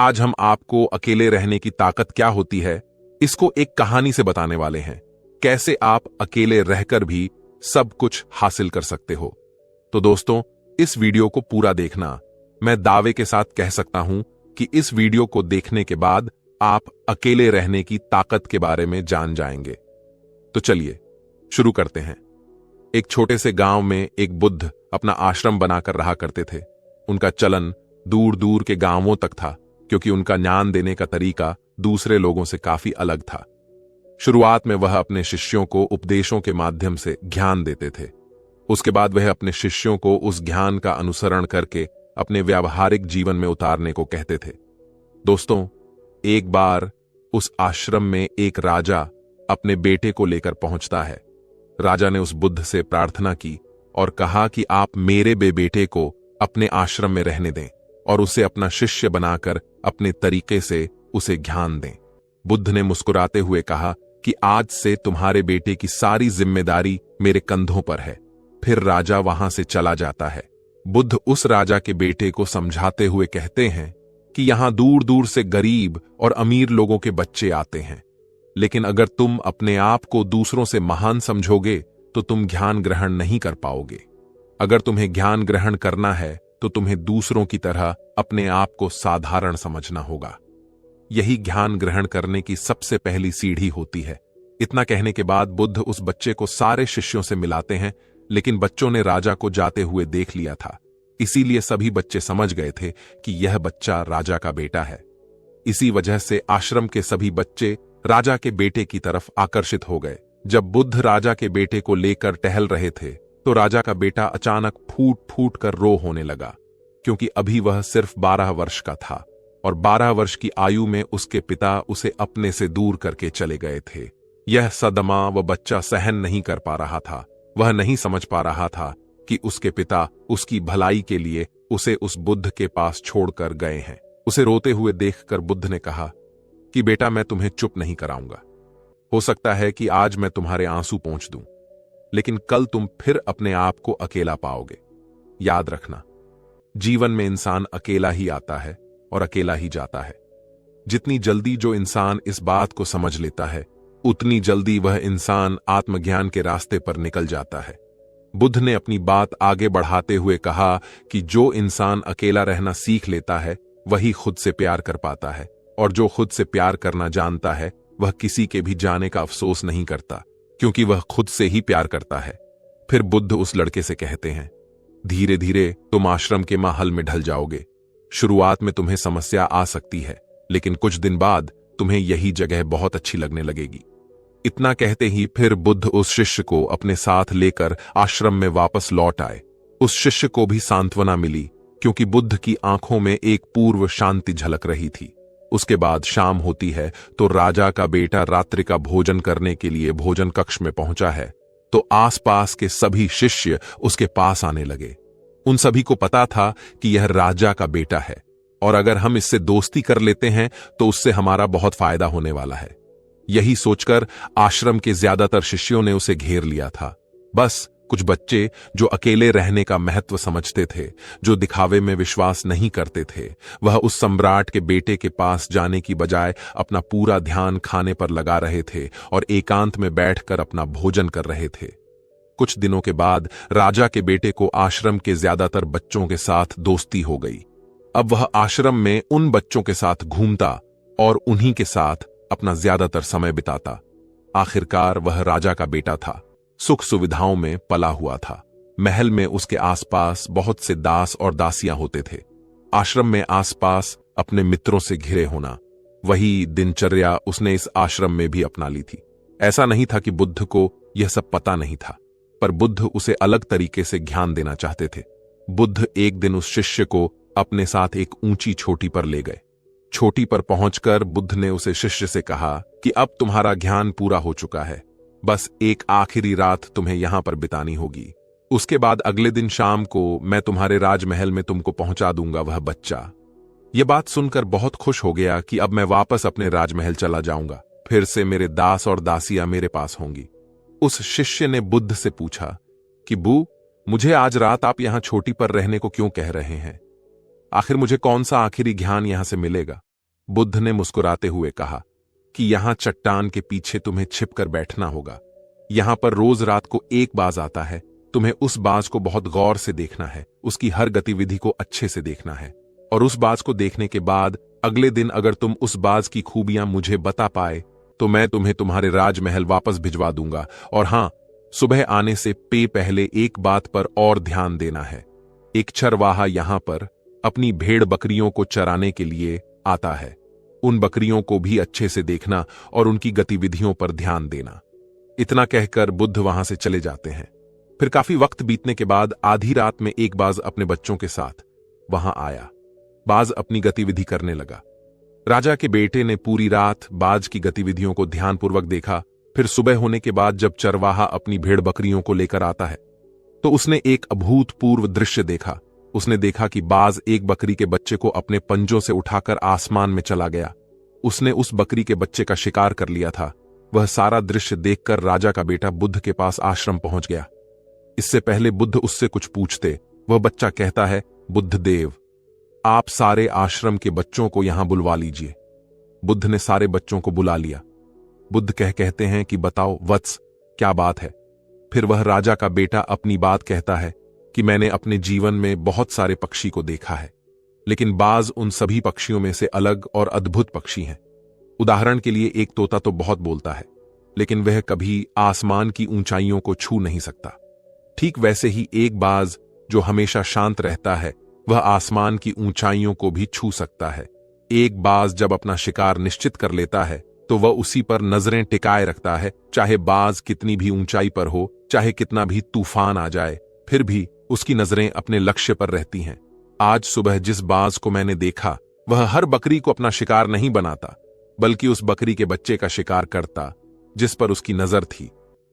आज हम आपको अकेले रहने की ताकत क्या होती है, इसको एक कहानी से बताने वाले हैं। कैसे आप अकेले रहकर भी सब कुछ हासिल कर सकते हो। तो दोस्तों, इस वीडियो को पूरा देखना। मैं दावे के साथ कह सकता हूं कि इस वीडियो को देखने के बाद आप अकेले रहने की ताकत के बारे में जान जाएंगे। तो चलिए शुरू करते हैं। एक छोटे से गांव में एक बुद्ध अपना आश्रम बनाकर रहा करते थे। उनका चलन दूर दूर के गांवों तक था, क्योंकि उनका ज्ञान देने का तरीका दूसरे लोगों से काफी अलग था। शुरुआत में वह अपने शिष्यों को उपदेशों के माध्यम से ज्ञान देते थे। उसके बाद वह अपने शिष्यों को उस ज्ञान का अनुसरण करके अपने व्यावहारिक जीवन में उतारने को कहते थे। दोस्तों, एक बार उस आश्रम में एक राजा अपने बेटे को लेकर पहुंचता है। राजा ने उस बुद्ध से प्रार्थना की और कहा कि आप मेरे बेटे को अपने आश्रम में रहने दें और उसे अपना शिष्य बनाकर अपने तरीके से उसे ज्ञान दें। बुद्ध ने मुस्कुराते हुए कहा कि आज से तुम्हारे बेटे की सारी जिम्मेदारी मेरे कंधों पर है। फिर राजा वहां से चला जाता है। बुद्ध उस राजा के बेटे को समझाते हुए कहते हैं कि यहां दूर दूर से गरीब और अमीर लोगों के बच्चे आते हैं, लेकिन अगर तुम अपने आप को दूसरों से महान समझोगे तो तुम ज्ञान ग्रहण नहीं कर पाओगे। अगर तुम्हें ज्ञान ग्रहण करना है तो तुम्हें दूसरों की तरह अपने आप को साधारण समझना होगा। यही ज्ञान ग्रहण करने की सबसे पहली सीढ़ी होती है। इतना कहने के बाद बुद्ध उस बच्चे को सारे शिष्यों से मिलाते हैं, लेकिन बच्चों ने राजा को जाते हुए देख लिया था। इसीलिए सभी बच्चे समझ गए थे कि यह बच्चा राजा का बेटा है। इसी वजह से आश्रम के सभी बच्चे राजा के बेटे की तरफ आकर्षित हो गए। जब बुद्ध राजा के बेटे को लेकर टहल रहे थे तो राजा का बेटा अचानक फूट फूट कर रो होने लगा, क्योंकि अभी वह सिर्फ 12 वर्ष का था और 12 वर्ष की आयु में उसके पिता उसे अपने से दूर करके चले गए थे। यह सदमा वह बच्चा सहन नहीं कर पा रहा था। वह नहीं समझ पा रहा था कि उसके पिता उसकी भलाई के लिए उसे उस बुद्ध के पास छोड़कर गए हैं। उसे रोते हुए देखकर बुद्ध ने कहा कि बेटा, मैं तुम्हें चुप नहीं कराऊंगा। हो सकता है कि आज मैं तुम्हारे आंसू पोंछ दूं, लेकिन कल तुम फिर अपने आप को अकेला पाओगे। याद रखना, जीवन में इंसान अकेला ही आता है और अकेला ही जाता है। जितनी जल्दी जो इंसान इस बात को समझ लेता है, उतनी जल्दी वह इंसान आत्मज्ञान के रास्ते पर निकल जाता है। बुद्ध ने अपनी बात आगे बढ़ाते हुए कहा कि जो इंसान अकेला रहना सीख लेता है वही खुद से प्यार कर पाता है, और जो खुद से प्यार करना जानता है वह किसी के भी जाने का अफसोस नहीं करता, क्योंकि वह खुद से ही प्यार करता है। फिर बुद्ध उस लड़के से कहते हैं, धीरे धीरे तुम आश्रम के माहौल में ढल जाओगे। शुरुआत में तुम्हें समस्या आ सकती है, लेकिन कुछ दिन बाद तुम्हें यही जगह बहुत अच्छी लगने लगेगी। इतना कहते ही फिर बुद्ध उस शिष्य को अपने साथ लेकर आश्रम में वापस लौट आए। उस शिष्य को भी सांत्वना मिली, क्योंकि बुद्ध की आंखों में एक पूर्व शांति झलक रही थी। उसके बाद शाम होती है तो राजा का बेटा रात्रि का भोजन करने के लिए भोजन कक्ष में पहुंचा है, तो आसपास के सभी शिष्य उसके पास आने लगे। उन सभी को पता था कि यह राजा का बेटा है, और अगर हम इससे दोस्ती कर लेते हैं तो उससे हमारा बहुत फायदा होने वाला है। यही सोचकर आश्रम के ज्यादातर शिष्यों ने उसे घेर लिया था। बस कुछ बच्चे जो अकेले रहने का महत्व समझते थे, जो दिखावे में विश्वास नहीं करते थे, वह उस सम्राट के बेटे के पास जाने की बजाय अपना पूरा ध्यान खाने पर लगा रहे थे और एकांत में बैठकर अपना भोजन कर रहे थे। कुछ दिनों के बाद राजा के बेटे को आश्रम के ज्यादातर बच्चों के साथ दोस्ती हो गई। अब वह आश्रम में उन बच्चों के साथ घूमता और उन्हीं के साथ अपना ज्यादातर समय बिताता। आखिरकार वह राजा का बेटा था, सुख सुविधाओं में पला हुआ था। महल में उसके आसपास बहुत से दास और दासियां होते थे। आश्रम में आसपास अपने मित्रों से घिरे होना, वही दिनचर्या उसने इस आश्रम में भी अपना ली थी। ऐसा नहीं था कि बुद्ध को यह सब पता नहीं था, पर बुद्ध उसे अलग तरीके से ज्ञान देना चाहते थे। बुद्ध एक दिन उस शिष्य को अपने साथ एक ऊंची चोटी पर ले गए। चोटी पर पहुंचकर बुद्ध ने उसे शिष्य से कहा कि अब तुम्हारा ज्ञान पूरा हो चुका है, बस एक आखिरी रात तुम्हें यहां पर बितानी होगी। उसके बाद अगले दिन शाम को मैं तुम्हारे राजमहल में तुमको पहुंचा दूंगा वह बच्चा। यह बात सुनकर बहुत खुश हो गया कि अब मैं वापस अपने राजमहल चला जाऊंगा, फिर से मेरे दास और दासियां मेरे पास होंगी। उस शिष्य ने बुद्ध से पूछा कि बू, मुझे आज रात आप यहां चोटी पर रहने को क्यों कह रहे हैं? आखिर मुझे कौन सा आखिरी ज्ञान यहां से मिलेगा? बुद्ध ने मुस्कुराते हुए कहा कि यहां चट्टान के पीछे तुम्हें छिपकर बैठना होगा। यहां पर रोज रात को एक बाज आता है। तुम्हें उस बाज को बहुत गौर से देखना है, उसकी हर गतिविधि को अच्छे से देखना है, और उस बाज को देखने के बाद अगले दिन अगर तुम उस बाज की खूबियां मुझे बता पाए तो मैं तुम्हें तुम्हारे राजमहल वापस भिजवा दूंगा। और हां, सुबह आने से पहले एक बात पर और ध्यान देना है। एक चरवाहा यहां पर अपनी भेड़ बकरियों को चराने के लिए आता है। उन बकरियों को भी अच्छे से देखना और उनकी गतिविधियों पर ध्यान देना। इतना कहकर बुद्ध वहां से चले जाते हैं। फिर काफी वक्त बीतने के बाद आधी रात में एक बाज अपने बच्चों के साथ वहां आया। बाज अपनी गतिविधि करने लगा। राजा के बेटे ने पूरी रात बाज की गतिविधियों को ध्यानपूर्वक देखा। फिर सुबह होने के बाद जब चरवाहा अपनी भेड़ बकरियों को लेकर आता है तो उसने एक अभूतपूर्व दृश्य देखा। उसने देखा कि बाज एक बकरी के बच्चे को अपने पंजों से उठाकर आसमान में चला गया। उसने उस बकरी के बच्चे का शिकार कर लिया था। वह सारा दृश्य देखकर राजा का बेटा बुद्ध के पास आश्रम पहुंच गया। इससे पहले बुद्ध उससे कुछ पूछते, वह बच्चा कहता है, बुद्ध देव, आप सारे आश्रम के बच्चों को यहां बुलवा लीजिए। बुद्ध ने सारे बच्चों को बुला लिया। बुद्ध कहते हैं कि बताओ वत्स, क्या बात है। फिर वह राजा का बेटा अपनी बात कहता है कि मैंने अपने जीवन में बहुत सारे पक्षी को देखा है, लेकिन बाज उन सभी पक्षियों में से अलग और अद्भुत पक्षी हैं। उदाहरण के लिए एक तोता तो बहुत बोलता है, लेकिन वह कभी आसमान की ऊंचाइयों को छू नहीं सकता। ठीक वैसे ही एक बाज जो हमेशा शांत रहता है वह आसमान की ऊंचाइयों को भी छू सकता है। एक बाज जब अपना शिकार निश्चित कर लेता है तो वह उसी पर नजरें टिकाए रखता है, चाहे बाज कितनी भी ऊंचाई पर हो, चाहे कितना भी तूफान आ जाए, फिर भी उसकी नजरें अपने लक्ष्य पर रहती हैं। आज सुबह जिस बाज को मैंने देखा वह हर बकरी को अपना शिकार नहीं बनाता, बल्कि उस बकरी के बच्चे का शिकार करता जिस पर उसकी नजर थी।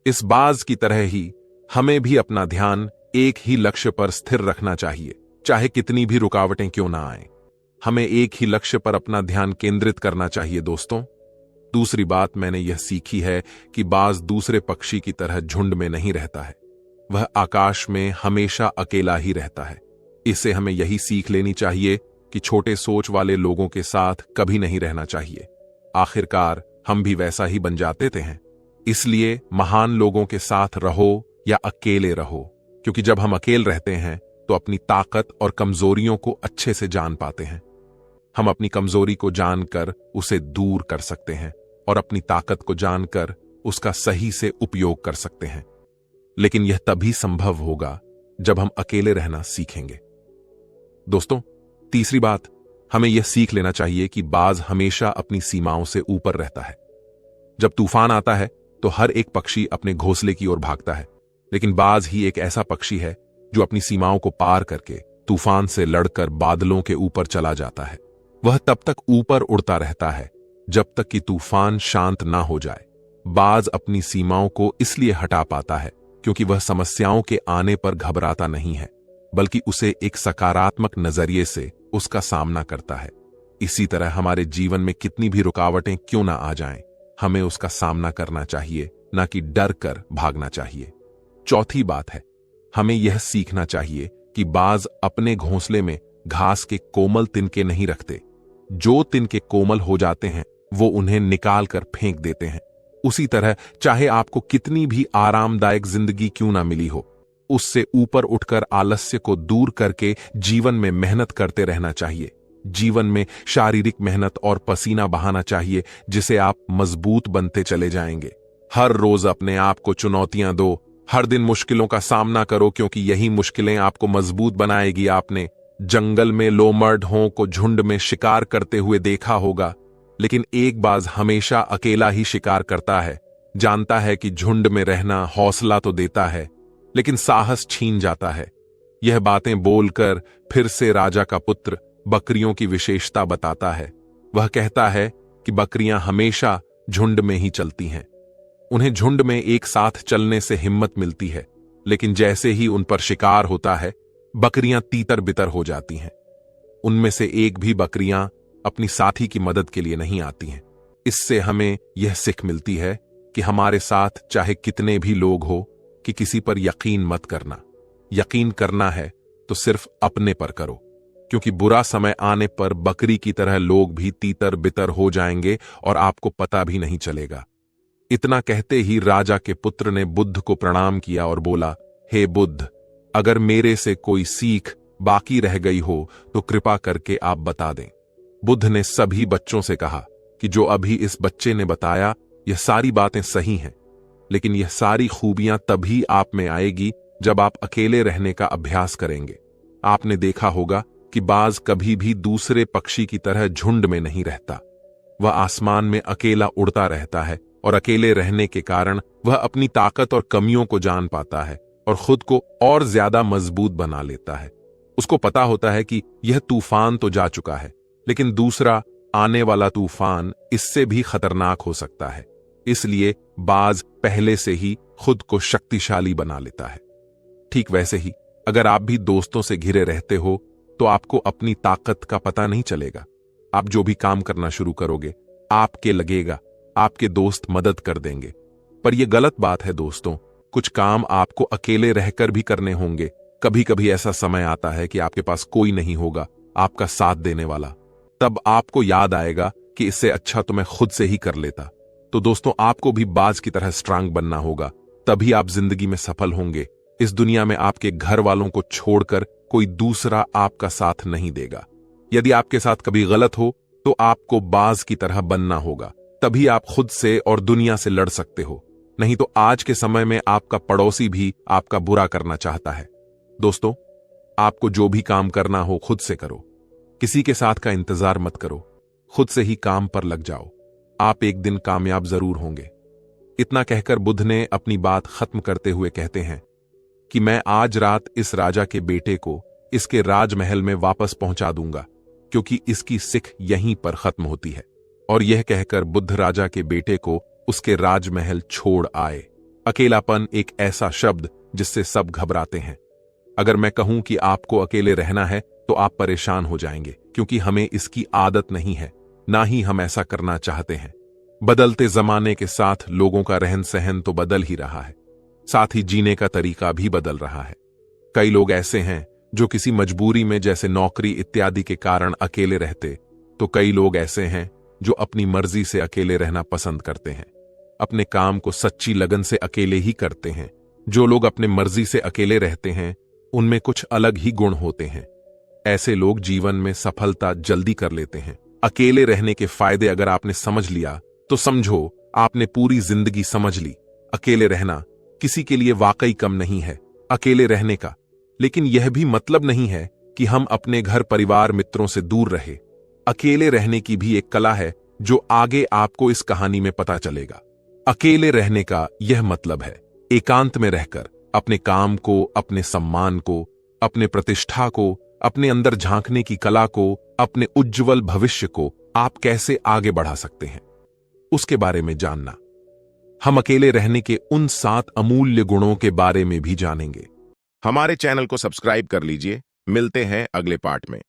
इस बाज की तरह ही हमें भी अपना ध्यान एक ही लक्ष्य पर स्थिर रखना चाहिए, चाहे कितनी भी रुकावटें क्यों ना आए। हमें एक ही लक्ष्य पर अपना ध्यान केंद्रित करना चाहिए दोस्तों। दूसरी बात मैंने यह सीखी है कि बाज दूसरे पक्षी की तरह झुंड में नहीं रहता है। वह आकाश में हमेशा अकेला ही रहता है। इससे हमें यही सीख लेनी चाहिए कि छोटे सोच वाले लोगों के साथ कभी नहीं रहना चाहिए। आखिरकार हम भी वैसा ही बन जाते थे हैं। इसलिए महान लोगों के साथ रहो या अकेले रहो, क्योंकि जब हम अकेले रहते हैं तो अपनी ताकत और कमजोरियों को अच्छे से जान पाते हैं। हम अपनी कमजोरी को जानकर उसे दूर कर सकते हैं और अपनी ताकत को जानकर उसका सही से उपयोग कर सकते हैं। लेकिन यह तभी संभव होगा जब हम अकेले रहना सीखेंगे। दोस्तों, तीसरी बात, हमें यह सीख लेना चाहिए कि बाज हमेशा अपनी सीमाओं से ऊपर रहता है। जब तूफान आता है तो हर एक पक्षी अपने घोंसले की ओर भागता है, लेकिन बाज ही एक ऐसा पक्षी है जो अपनी सीमाओं को पार करके तूफान से लड़कर बादलों के ऊपर चला जाता है। वह तब तक ऊपर उड़ता रहता है जब तक कि तूफान शांत ना हो जाए। बाज अपनी सीमाओं को इसलिए हटा पाता है क्योंकि वह समस्याओं के आने पर घबराता नहीं है, बल्कि उसे एक सकारात्मक नजरिए से उसका सामना करता है। इसी तरह हमारे जीवन में कितनी भी रुकावटें क्यों ना आ जाएं, हमें उसका सामना करना चाहिए, ना कि डर कर भागना चाहिए। चौथी बात है, हमें यह सीखना चाहिए कि बाज अपने घोंसले में घास के कोमल तिनके नहीं रखते। जो तिनके कोमल हो जाते हैं वो उन्हें निकाल कर फेंक देते हैं। उसी तरह चाहे आपको कितनी भी आरामदायक जिंदगी क्यों ना मिली हो, उससे ऊपर उठकर आलस्य को दूर करके जीवन में मेहनत करते रहना चाहिए। जीवन में शारीरिक मेहनत और पसीना बहाना चाहिए, जिसे आप मजबूत बनते चले जाएंगे। हर रोज अपने आप को चुनौतियां दो, हर दिन मुश्किलों का सामना करो, क्योंकि यही मुश्किलें आपको मजबूत बनाएगी। आपने जंगल में लोमर्डों को झुंड में शिकार करते हुए देखा होगा, लेकिन एक बाज हमेशा अकेला ही शिकार करता है। जानता है कि झुंड में रहना हौसला तो देता है, लेकिन साहस छीन जाता है। यह बातें बोलकर फिर से राजा का पुत्र बकरियों की विशेषता बताता है। वह कहता है कि बकरियां हमेशा झुंड में ही चलती हैं। उन्हें झुंड में एक साथ चलने से हिम्मत मिलती है, लेकिन जैसे ही उन पर शिकार होता है बकरियां तीतर बितर हो जाती हैं। उनमें से एक भी बकरियां अपनी साथी की मदद के लिए नहीं आती हैं। इससे हमें यह सीख मिलती है कि हमारे साथ चाहे कितने भी लोग हो, कि किसी पर यकीन मत करना। यकीन करना है तो सिर्फ अपने पर करो। क्योंकि बुरा समय आने पर बकरी की तरह लोग भी तीतर बितर हो जाएंगे और आपको पता भी नहीं चलेगा। इतना कहते ही राजा के पुत्र ने बुद्ध को प्रणाम किया और बोला, हे बुद्ध, अगर मेरे से कोई सीख बाकी रह गई हो तो कृपा करके आप बता दें। बुद्ध ने सभी बच्चों से कहा कि जो अभी इस बच्चे ने बताया यह सारी बातें सही हैं, लेकिन यह सारी खूबियां तभी आप में आएगी जब आप अकेले रहने का अभ्यास करेंगे। आपने देखा होगा कि बाज कभी भी दूसरे पक्षी की तरह झुंड में नहीं रहता। वह आसमान में अकेला उड़ता रहता है और अकेले रहने के कारण वह अपनी ताकत और कमियों को जान पाता है और खुद को और ज्यादा मजबूत बना लेता है। उसको पता होता है कि यह तूफान तो जा चुका है, लेकिन दूसरा आने वाला तूफान इससे भी खतरनाक हो सकता है। इसलिए बाज पहले से ही खुद को शक्तिशाली बना लेता है। ठीक वैसे ही अगर आप भी दोस्तों से घिरे रहते हो तो आपको अपनी ताकत का पता नहीं चलेगा। आप जो भी काम करना शुरू करोगे आपके लगेगा आपके दोस्त मदद कर देंगे, पर यह गलत बात है दोस्तों। कुछ काम आपको अकेले रहकर भी करने होंगे। कभी कभी ऐसा समय आता है कि आपके पास कोई नहीं होगा आपका साथ देने वाला। तब आपको याद आएगा कि इससे अच्छा तो मैं खुद से ही कर लेता। तो दोस्तों, आपको भी बाज की तरह स्ट्रांग बनना होगा, तभी आप जिंदगी में सफल होंगे। इस दुनिया में आपके घर वालों को छोड़कर कोई दूसरा आपका साथ नहीं देगा। यदि आपके साथ कभी गलत हो तो आपको बाज की तरह बनना होगा, तभी आप खुद से और दुनिया से लड़ सकते हो। नहीं तो आज के समय में आपका पड़ोसी भी आपका बुरा करना चाहता है। दोस्तों, आपको जो भी काम करना हो खुद से करो, किसी के साथ का इंतजार मत करो, खुद से ही काम पर लग जाओ। आप एक दिन कामयाब जरूर होंगे। इतना कहकर बुद्ध ने अपनी बात खत्म करते हुए कहते हैं कि मैं आज रात इस राजा के बेटे को इसके राजमहल में वापस पहुंचा दूंगा, क्योंकि इसकी सिख यहीं पर खत्म होती है। और यह कहकर बुद्ध राजा के बेटे को उसके राजमहल छोड़ आए। अकेलापन एक ऐसा शब्द जिससे सब घबराते हैं। अगर मैं कहूं कि आपको अकेले रहना है तो आप परेशान हो जाएंगे, क्योंकि हमें इसकी आदत नहीं है, ना ही हम ऐसा करना चाहते हैं। बदलते जमाने के साथ लोगों का रहन सहन तो बदल ही रहा है, साथ ही जीने का तरीका भी बदल रहा है। कई लोग ऐसे हैं जो किसी मजबूरी में, जैसे नौकरी इत्यादि के कारण अकेले रहते, तो कई लोग ऐसे हैं जो अपनी मर्जी से अकेले रहना पसंद करते हैं, अपने काम को सच्ची लगन से अकेले ही करते हैं। जो लोग अपने मर्जी से अकेले रहते हैं उनमें कुछ अलग ही गुण होते हैं। ऐसे लोग जीवन में सफलता जल्दी कर लेते हैं। अकेले रहने के फायदे अगर आपने समझ लिया तो समझो आपने पूरी जिंदगी समझ ली। अकेले रहना किसी के लिए वाकई कम नहीं है अकेले रहने का, लेकिन यह भी मतलब नहीं है कि हम अपने घर परिवार मित्रों से दूर रहे। अकेले रहने की भी एक कला है जो आगे आपको इस कहानी में पता चलेगा। अकेले रहने का यह मतलब है एकांत में रहकर अपने काम को, अपने सम्मान को, अपने प्रतिष्ठा को, अपने अंदर झांकने की कला को, अपने उज्जवल भविष्य को आप कैसे आगे बढ़ा सकते हैं, उसके बारे में जानना। हम अकेले रहने के उन 7 अमूल्य गुणों के बारे में भी जानेंगे। हमारे चैनल को सब्सक्राइब कर लीजिए। मिलते हैं अगले पार्ट में।